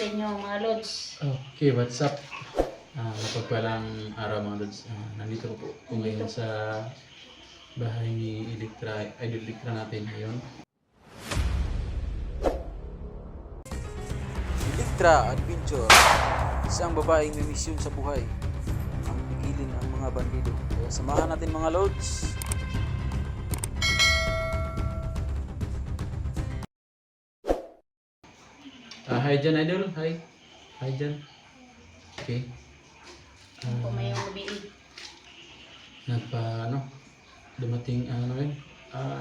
sa inyo mga lods. Okay, what's up? Mapagpalang araw mga lods. Nandito po ngayon sa bahay ni Idol Electra natin ngayon. Electra Adventure, isang babaeng may misyon sa buhay ang pigilin ang mga bandido. Kaya samahan natin mga lods. Hi dyan, Idol. Hi. Hi dyan. Okay. Pumayong gabi. Dumating,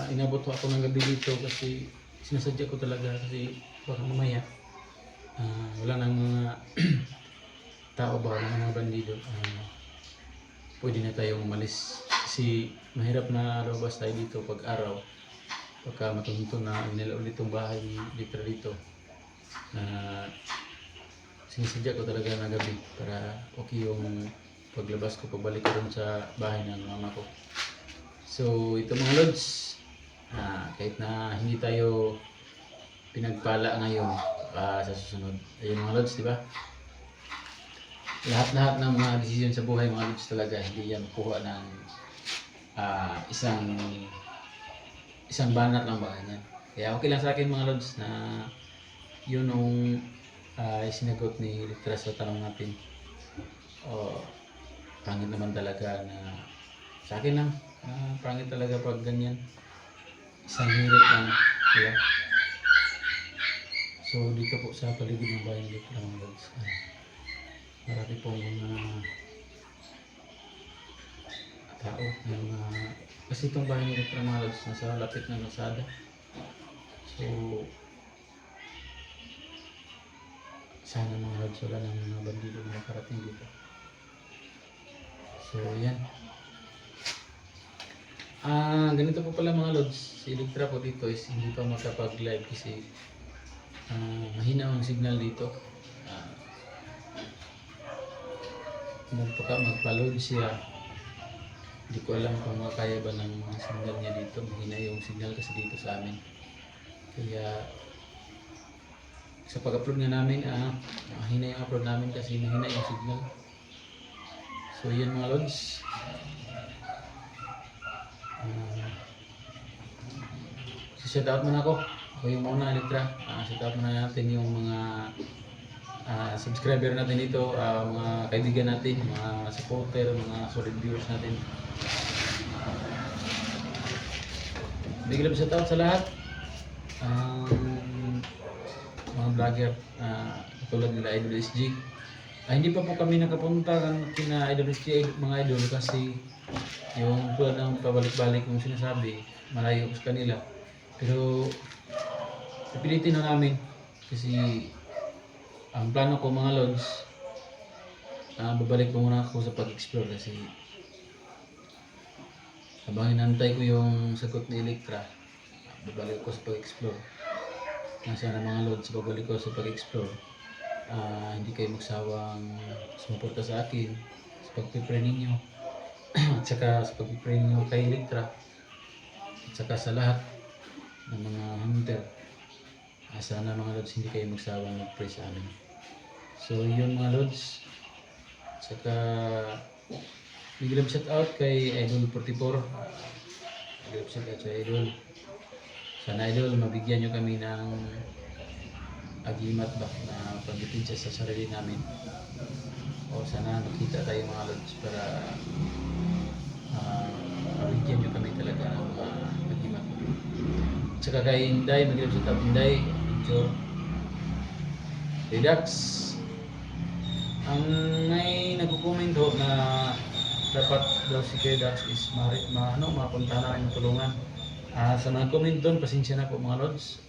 inabot ako ng gabi dito kasi sinasadya ko talaga kasi baka mamaya wala nang mga tao ba, ng mga bandido. Pwede na tayong umalis kasi mahirap na lumabas tayo dito pag araw. Pagka matunto na nila ulit itong bahay ni Electra dito. Sinisadya ko talaga na gabi para okay yung paglabas ko, pagbalik ko dun sa bahay ng mama ko. So ito mga lods, kahit na hindi tayo pinagpala ngayon sa susunod, ayun mga lods, di ba? Lahat-lahat ng mga desisyon sa buhay mga lods talaga, hindi yan kuha ng isang banat lang ba yan. Kaya okay lang sa akin mga lods na yun yung sinagot ni Electra sa tanong natin. Pangit naman talaga na sa akin lang, pangit talaga pag ganyan, isang hirit lang, diba? So dito po sa paligid ng bahay ni Electra mga lods, marami pong mga tao kasi itong bahay ni Electra mga lods nasa lapit ng Lazada. So sana mga lods wala ng mga bandido na makarating dito. So yan. Ganito po pala mga lods, si Electra po dito is hindi pa makapag-live kasi mahina ang signal dito. Magpa-load siya. Hindi ko alam kung makaya ba ng mga signal niya dito. Mahina yung signal kasi dito sa amin. Kaya sa pag-upload nga namin, mahina yung upload namin kasi mahina yung signal. So yan mga lods. Shout out muna ako. Ako yung muna, Electra. Shout out muna natin yung mga subscriber natin dito, mga kaibigan natin, mga supporter, mga solid viewers natin. Big love shout out sa lahat. Mga vlogger tulad nila Idol SG. Hindi pa po kami nakapunta kina Idol SG mga idol kasi yung tulad ng pabalik-balik yung sinasabi, malayo sa kanila. Pero pipilitin na namin kasi ang plano ko mga lods, babalik ko muna ako sa pag-explore kasi habang inantay ko yung sagot ni Electra, babalik ko sa pag-explore. Sana mga lods, babalik ko sa pag-explore. Hindi kayo magsawang sumuporta sa akin sa pag-pray ninyo at saka sa pag-pray ninyo kay Electra at saka sa lahat ng mga hunter. Sana mga lods hindi kayo magsawang mag-pray sa amin. So yun mga lods. Saka big love shout out kay Idol 44. Big love shout out sa Idol. Sana Idol mabigyan nyo kami ng agimat ba na pagdipensya sa sarili namin. O sana makita tayo mga lods para mabigyan nyo kami talaga ng agimat. Saka kay Inday, big love shout out Inday. Picture Redux. Ang may nagko-comment na dapat daw si Redux is mapunta na rin tulungan. Sa nag-comment doon, pasensya na po mga lods.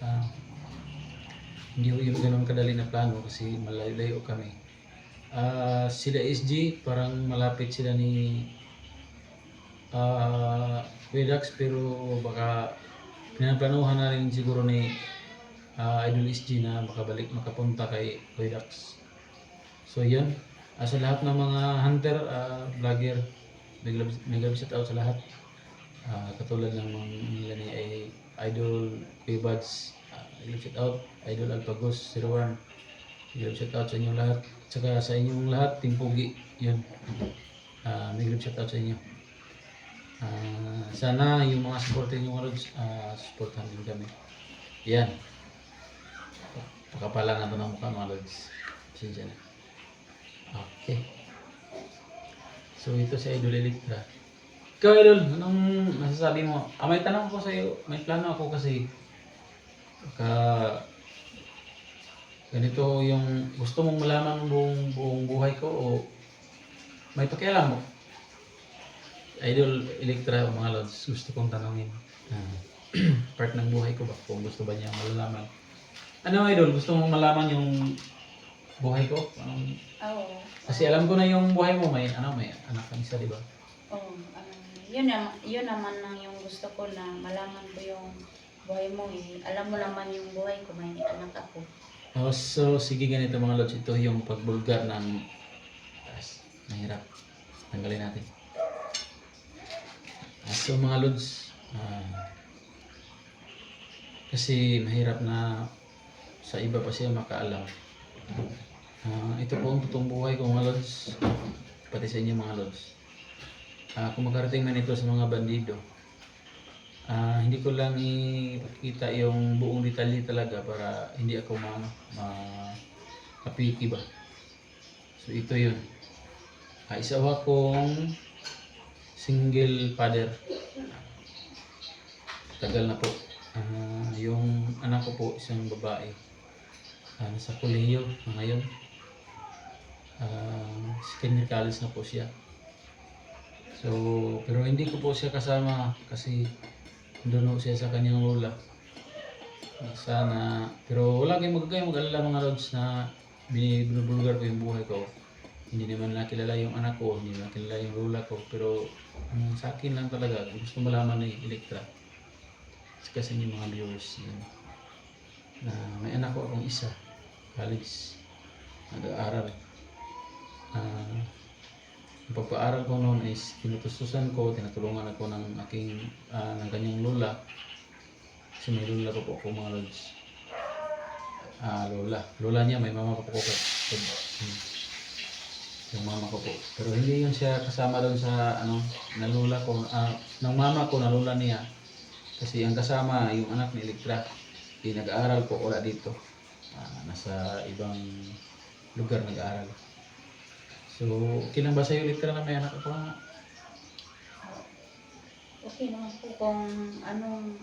Hindi ko yung ganun kadali na plano kasi malayo-layo kami. Sila SG, parang malapit sila ni Redux pero baka pinaplanuhan na rin siguro ni Idol SG na makapunta kay Redux. So yun, sa lahat ng mga hunter, vlogger, big love shout out sa lahat. Katulad ng mga nila ni Idol Kuya Buds, big love shout out, Idol Alpagos 01, Big shout out sa inyong lahat. Tsaka sa inyong lahat, Team Pugi. Yun. Big shout out sa inyo. Sana yung mga supporter nyo mga lods, supportan din kami. Yan. Pakapalan na ito ng mukha mga lods. Pasensya na. Okay. So ito si Idol Electra. Ikaw Idol, anong masasabi mo? May tanong ko sa iyo. May plano ako kasi ganito yung gusto mong malaman buong buhay ko o may pakialam mo? Idol Electra o mga lods, gusto kong tanongin. Part ng buhay ko ba? Kung gusto ba niya malalaman. Ano Idol, gusto mong malaman yung buhay ko? Oo. Kasi alam ko na yung buhay mo, may anak kang isa, di ba? Oo. Yun naman ang yung gusto ko na malaman ko yung buhay mo eh. Alam mo naman yung buhay ko, may anak ako. So sige ganito mga lods, ito yung pagbulgar ng mahirap. Tanggalin natin. So mga lods, kasi mahirap na sa iba pa siya makaalam. Ito po ang totoong buhay ko mga lods, pati sa inyo mga lods. Kung makarating man ito sa mga bandido, hindi ko lang ipakita yung buong detalye talaga para hindi ako mapiki ba. So ito yun. Isa akong single father. Tagal na po. Yung anak ko po isang babae. Nasa kolehiyo ngayon. Senior college na po siya. So, pero hindi ko po siya kasama kasi doon siya sa kanyang lola. Sana, pero wala kayong mag-alala mga lods na binubulgar ko yung buhay ko. Hindi naman nakilala yung anak ko, hindi nakilala yung lola ko. Pero sa akin lang talaga, gusto malaman ni Electra. Kasi yung mga viewers yun, na may anak ko akong isa, college, nag-aaral. Ang pagpaaral ko noon is tinutustusan ko, tinatulungan ako ng kanyang lola. Kasi may lola ko po ako mga lods. Lola niya, may mama ko po ko. Yung mama ko po. Pero hindi yun siya kasama doon sa na lola ko, ng mama ko na lola niya. Kasi ang kasama yung anak ni Electra. Nag-aaral po, wala dito. Nasa ibang lugar nag-aaral. So, okay lang ba sa'yo Electra na may anak ako nga? Okay naman po kung anong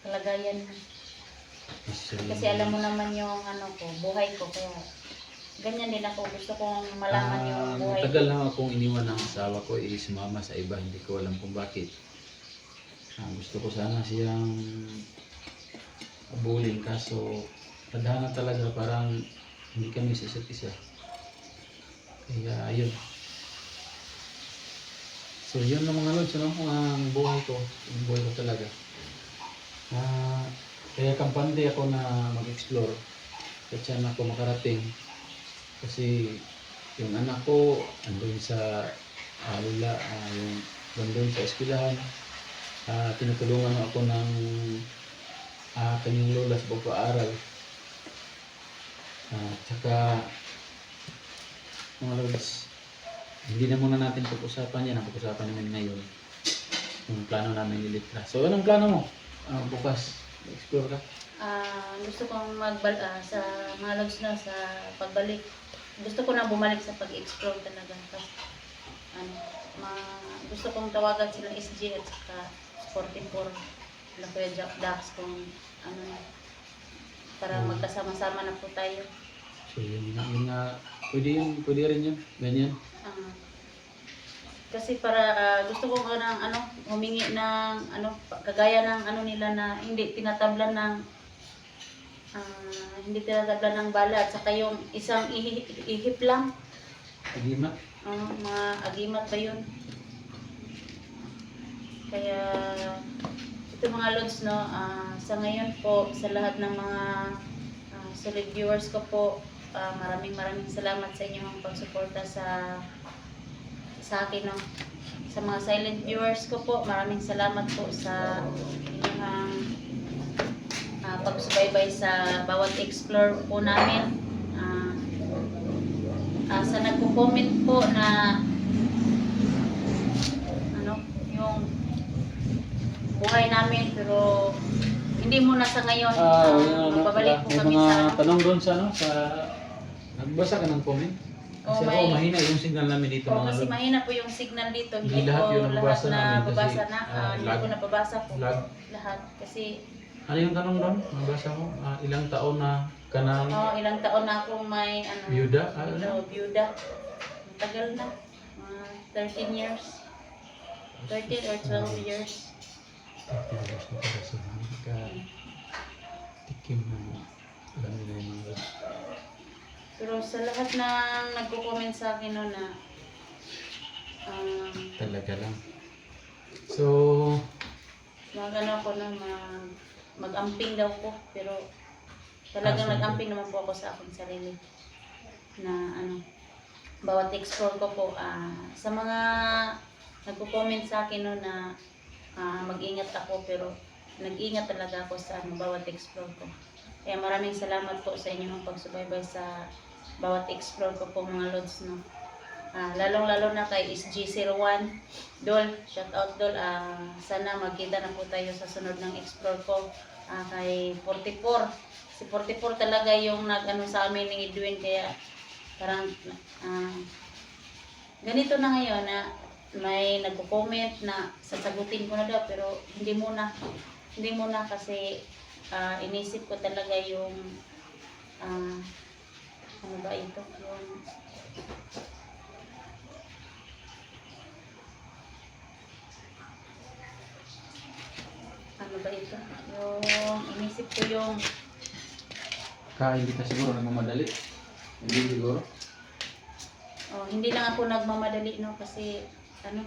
kalagayan mo. Kasi alam mo naman yung buhay ko, kaya ganyan din ako. Gusto kong malaman yung buhay ko. Matagal lang akong iniwan ng asawa ko, sumama sa iba, hindi ko alam kung bakit. Gusto ko sana siyang abulin, kaso tadhana talaga, parang hindi kami sa isa't isa. Kaya ayun. So yun ang mga lods, ang buhay ko talaga. Kaya kampante ako na mag-explore kahit saan ako makarating. Kasi yung anak ko andun sa lula, yung andun sa eskwelahan. Tinutulungan ako ng kanyang lola sa pagpaaral. Tsaka mga lods, hindi na muna natin pag-usapan yan. Ang pag-usapan namin ngayon yung plano namin ni Electra. So anong plano mo? Bukas explore ka? Gusto kong sa mga lods na sa pagbalik. Gusto ko na bumalik sa pag-explore talaga. Kasi gusto kong tawagan silang SG at saka 44 na Kuya Dax kung para magkasama-sama na po tayo. So yun nga, pwede rin yun, ganyan. Kasi para gusto ko humingi ng kagaya ng nila na hindi tinatablan ng bala at saka yung isang ihip lang. Agimat? Mga agimat ba yun? Kaya ito mga lods sa ngayon po sa lahat ng mga solid viewers ko po, maraming salamat sa inyong pagsuporta sa akin sa mga silent viewers ko po, maraming salamat po sa inyong pagsubaybay sa bawat explore po namin. Sa nagko-comment po na ano, yung buhay namin, pero hindi muna sa ngayon. Magbabalik po may kami mga sa ano. tanong doon sa ano, sa nagbasa ka ng comment? Kasi may- ako mahina yung signal namin dito Oo, mga kasi lod. mahina po yung signal dito. Hindi Hindi lahat ko yun lahat nababasa na namin kasi, babasa na. Hindi lag. ko nababasa po. Lag. Lahat. Kasi Ano yung tanong doon? Nabasa ko? Ilang taon na ka na ilang taon na akong may ano, byuda? Ano? byuda. Matagal na. 13 years. 13 or 12 years. Tikim na alam nila yung mga lod. Pero sa lahat ng nagko-comment sa akin no na Talaga lang. So, ano ko na mag-amping daw ko, pero talagang siyempre. nag-amping naman po ako sa aking sarili na ano, bawat explore ko po sa mga nagko-comment sa akin no na mag-ingat ako, pero nag-ingat talaga ako sa bawat explore ko. Kaya maraming salamat po sa inyong pagsubaybay sa bawat explore ko po mga lods no. Lalong-lalo na kay SG01 Dol, shout out Dol. Sana magkita na po tayo sa sunod ng explore ko. Kay 44. Si 44 talaga yung nag-ano sa amin ni Edwin, kaya parang ganito na ngayon na may nagko-comment na sasagutin ko na daw, pero hindi muna kasi inisip ko talaga yung ano ba ito, yung ano ba ito, yung inisip ko yung hindi ka siguro nagmamadali. Hindi siguro. hindi lang ako nagmamadali no, kasi ano,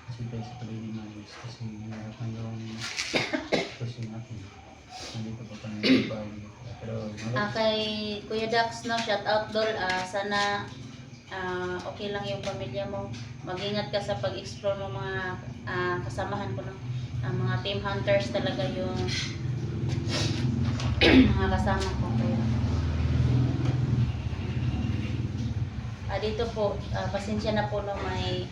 Kasi tayo sa paligid namin. Kasi mahirapan yung person natin. Hindi ko pa pangyayari. Pero kay Kuya Dax no, shout out Dol. Sana okay lang yung pamilya mo. Mag-ingat ka sa pag-explore mo mga kasamahan ko no. Mga team hunters talaga yung mga kasama ko. Kaya dito po, pasensya na po no, may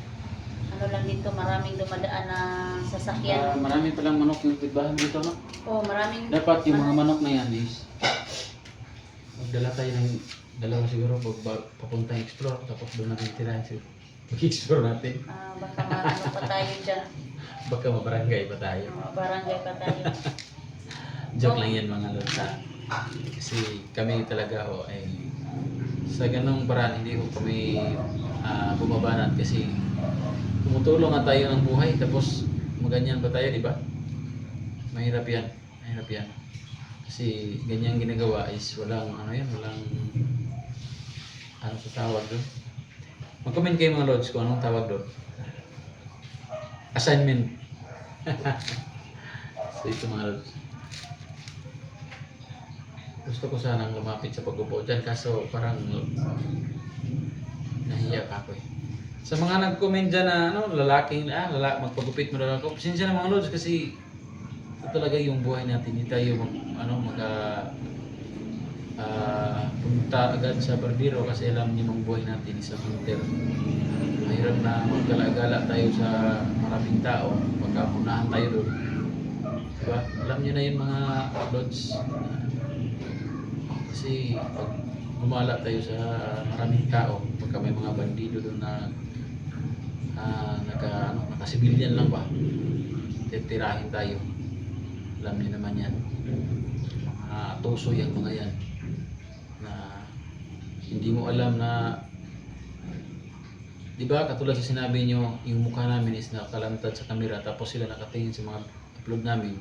ano lang dito, maraming dumadaan na sasakyan. marami palang manok yung tibahan dito, no? Maraming Dapat yung mga manok na yan is magdala tayo ng dalawa siguro pag papunta explore, tapos doon natin tirahin siguro. Pag-explore natin. baka maano pa tayo dyan. Baka mabarangay pa tayo. Barangay pa tayo. Joke lang yan mga lota. Kasi kami talaga ay sa ganong paraan hindi ko kami bumabanat kasi tumutulong nga tayo ng buhay tapos maganyan pa tayo, di ba? Mahirap yan. Kasi ganyan ginagawa is walang walang sa tawag doon. Mag-comment kayo mga lods kung anong tawag doon. Assignment. So ito mga lods. Gusto ko sanang lumapit sa pag-upo dyan kaso parang nahiya pa ako eh. Sa mga nag-comment dyan na magpagupit mo daw ako. Pasensya na mga lods kasi ito talaga yung buhay natin. Hindi tayo punta agad sa barbero kasi alam niyo yung buhay natin sa hunter. Mahirap na magkala-gala tayo sa maraming tao. Magkapunahan tayo doon. Diba? Alam niyo na yung mga lods. Kasi pag gumala tayo sa maraming tao, pagka may mga bandido doon na naka-civilian lang ba, titirahin tayo. Alam niyo naman yan. Mga tuso yung mga yan na hindi mo alam na, di ba katulad sa sinabi nyo, yung mukha namin is nakalantad sa camera tapos sila nakatingin sa mga upload namin.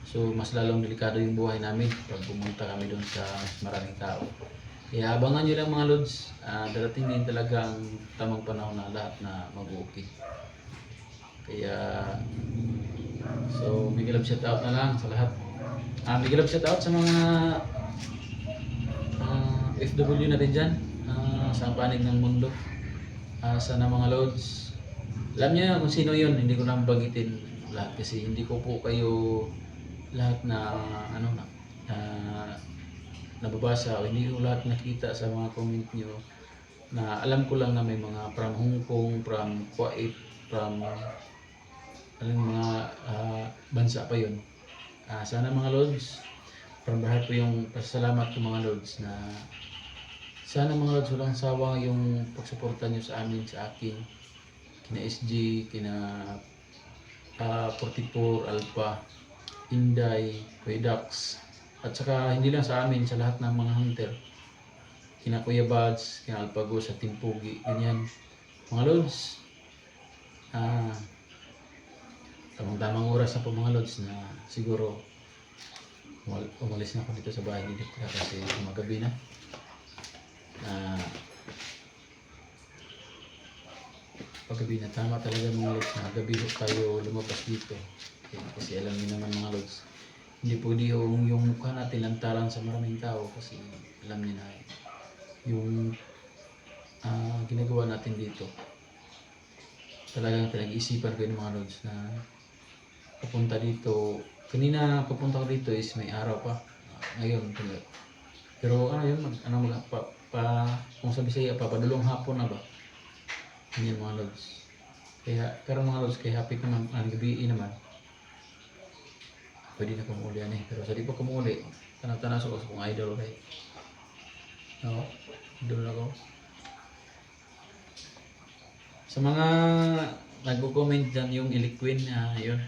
So mas lalong delikado yung buhay namin pag pumunta kami doon sa mas maraming tao. Kaya abangan nyo lang mga lods, darating din talaga ang tamang panahon na lahat na mag-okay. Kaya so big love shout out na lang sa lahat. Big love shout out sa mga FW natin dyan sa panig ng mundo. Sana mga lods, alam niyo kung sino yun, hindi ko lang bagitin lahat kasi hindi ko po kayo lahat na ano na nababasa o hindi ko lahat nakita sa mga comment nyo, na alam ko lang na may mga from Hong Kong, from Kuwait, from mga bansa pa yun. Sana mga Lods, from the heart ko yung pasalamat ko mga Lods, na sana mga Lods walang sawa yung pagsuporta nyo sa amin, sa akin, kina SG, kina 44, Alpha, Inday, Kuya Dax, at saka hindi lang sa amin, sa lahat ng mga hunter, kina Kuya Buds, kina Alpago sa Team Pugi, ganyan. Mga Lods, tamang oras na po mga Lods na siguro umalis na ako dito sa bahay ni Dikra kasi magabi na. Paggabi na, tama talaga mga Lods na gabi tayo lumabas dito. Kasi alam niyo naman mga Lods, hindi pwede yung mukha natin lantaran sa maraming tao kasi alam niyo na yung ginagawa natin dito. Talagang pinag-isipan ko yung mga Lods na papunta dito. Kanina papunta ko dito is may araw pa. Ngayon, pero ano yun, kung sabi sa'yo, papadulong hapon na ba? Ganyan mga Lods. Pero mga Lods, kaya happy naman, ang gabi naman. Pwede na kumuli yan eh. Pero sa di pa kumuli, tanap-tanas ako sa kong idol kay. No? Idol ako. Sa mga nagko-comment dyan yung Iliquin, yun.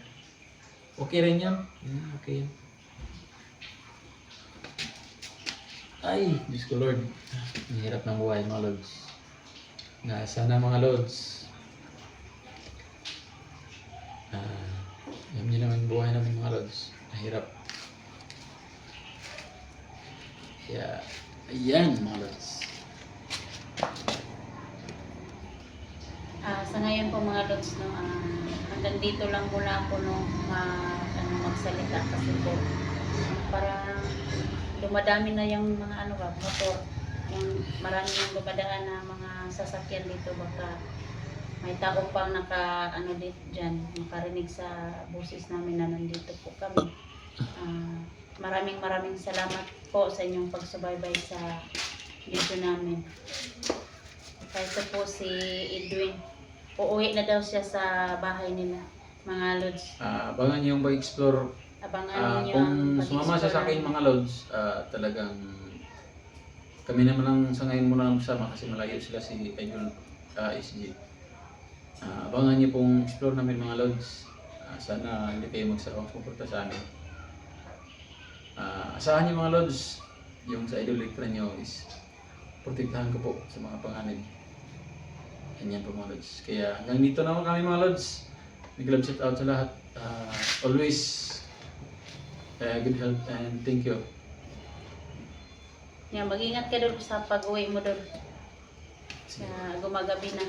Okay rin yan. Okay yan. Ay, Diyos ko Lord. Ang hirap ng buhay mga Lods. Na sana mga Lods. Alam niyo naman buhay namin mga Lods. Mahirap. Kaya, ayan mga Lods. Sa ngayon po mga Lods, no, hanggang dito lang muna ako no, magsalita kasi po parang dumadami na yung mga motor, yung marami nang dumadaan na mga sasakyan dito, baka may tao pang dito dyan, makarinig sa boses namin na nandito po kami. Maraming salamat po sa inyong pagsubaybay sa video namin. Kaya po si Edwin, uuwi na daw siya sa bahay nila, mga Lods. Abangan niyo yung pag-explore. Abangan ninyo Kung ang sumama siya sa akin pag-explore mga Lods, talagang kami naman lang sa ngayon muna lang kasama kasi malayo sila si Idol SG. Abangan niyo pong explore namin mga Lods. Sana hindi kayo magsuporta sa amin. Asahan niyo mga Lods, yung sa Idol Electra niyo is protektahan ko po sa mga panganib. Ganyan po mga Lods. Kaya hanggang dito naman kami mga Lods. Big love shout out sa lahat. Always good health and thank you. Yan, mag-ingat ka doon sa pag-uwi mo doon. Gumagabi na.